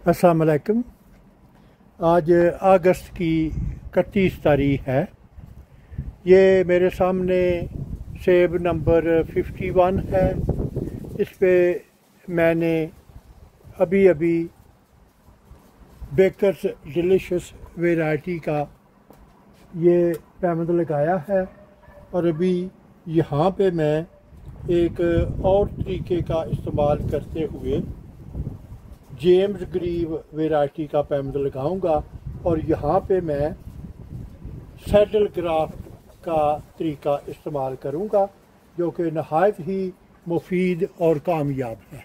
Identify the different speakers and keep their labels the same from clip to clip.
Speaker 1: अस्सलाम वालेकुम। आज अगस्त की 31 तारीख है। ये मेरे सामने सेब नंबर 51 है। इस पे मैंने अभी अभी बेकर्स डिलीशियस वैरायटी का ये पैमद लगाया है और अभी यहाँ पे मैं एक और तरीके का इस्तेमाल करते हुए जेम्स ग्रीव वैरायटी का पैमद लगाऊंगा और यहाँ पे मैं सैडल ग्राफ्ट का तरीका इस्तेमाल करूँगा जो कि नहायत ही मुफीद और कामयाब है।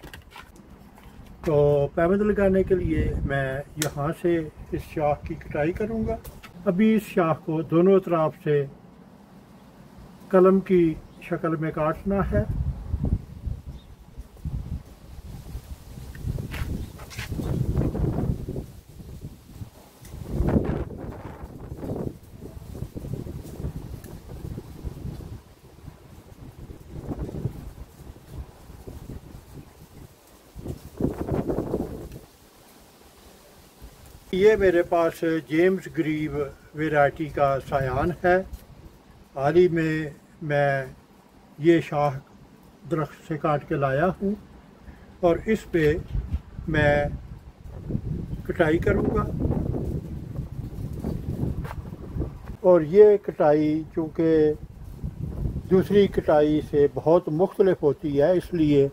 Speaker 1: तो पैमद लगाने के लिए मैं यहाँ से इस शाख की कटाई करूँगा। अभी इस शाख को दोनों तरफ से कलम की शक्ल में काटना है। ये मेरे पास जेम्स ग्रीव वैरायटी का सायान है। हाल ही में मैं ये शाख दरख्त से काट के लाया हूँ और इस पे मैं कटाई करूँगा। और ये कटाई चूँकि दूसरी कटाई से बहुत मुख्तलिफ होती है, इसलिए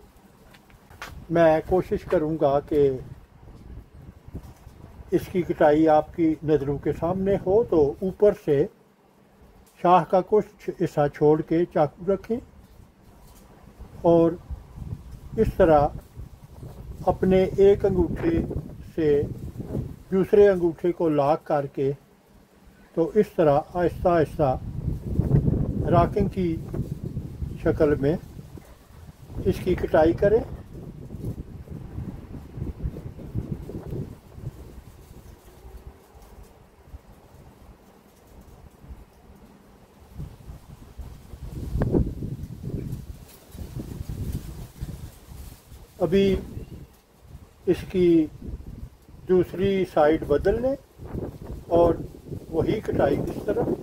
Speaker 1: मैं कोशिश करूँगा कि इसकी कटाई आपकी नज़रों के सामने हो। तो ऊपर से शाख का कुछ हिस्सा छोड़ के चाकू रखें और इस तरह अपने एक अंगूठे से दूसरे अंगूठे को लॉक करके तो इस तरह आहिस्ता आहिस्ता रॉकिंग की शक्ल में इसकी कटाई करें। अभी इसकी दूसरी साइड बदल लें और वही कटाई इस तरह।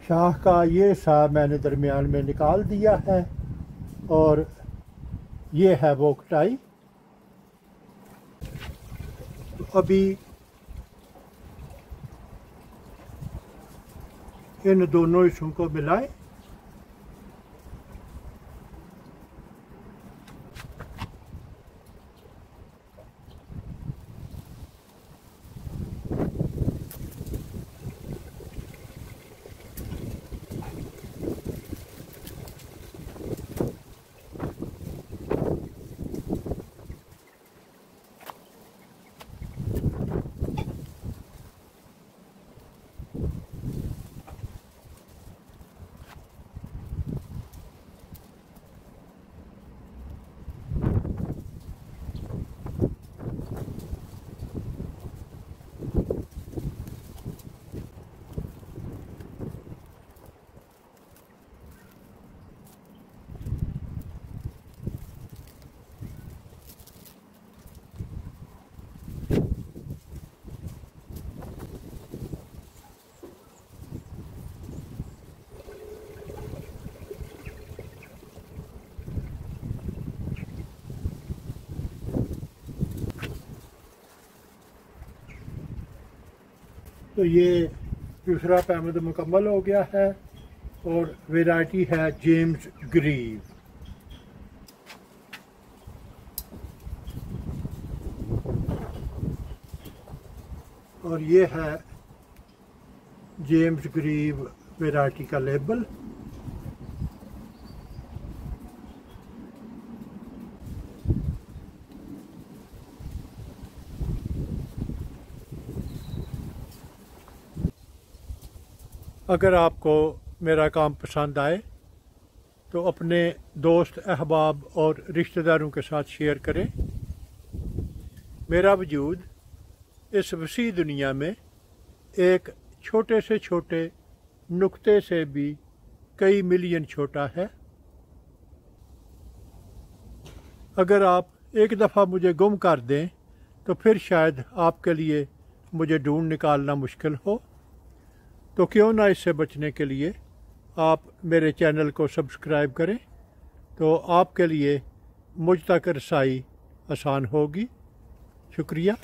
Speaker 1: शाख का ये हिस्सा मैंने दरमियान में निकाल दिया है और ये है वो कटाई। अभी इन दोनों हिस्सों को मिलाएं। तो ये दूसरा पैमद मुकम्मल हो गया है और वैरायटी है जेम्स ग्रीव। और ये है जेम्स ग्रीव वैरायटी का लेबल। अगर आपको मेरा काम पसंद आए तो अपने दोस्त अहबाब और रिश्तेदारों के साथ शेयर करें। मेरा वजूद इस वसी दुनिया में एक छोटे से छोटे नुक्ते से भी कई मिलियन छोटा है। अगर आप एक दफ़ा मुझे गुम कर दें तो फिर शायद आपके लिए मुझे ढूंढ निकालना मुश्किल हो। तो क्यों ना इससे बचने के लिए आप मेरे चैनल को सब्सक्राइब करें, तो आपके लिए मुझ तक रसाई आसान होगी। शुक्रिया।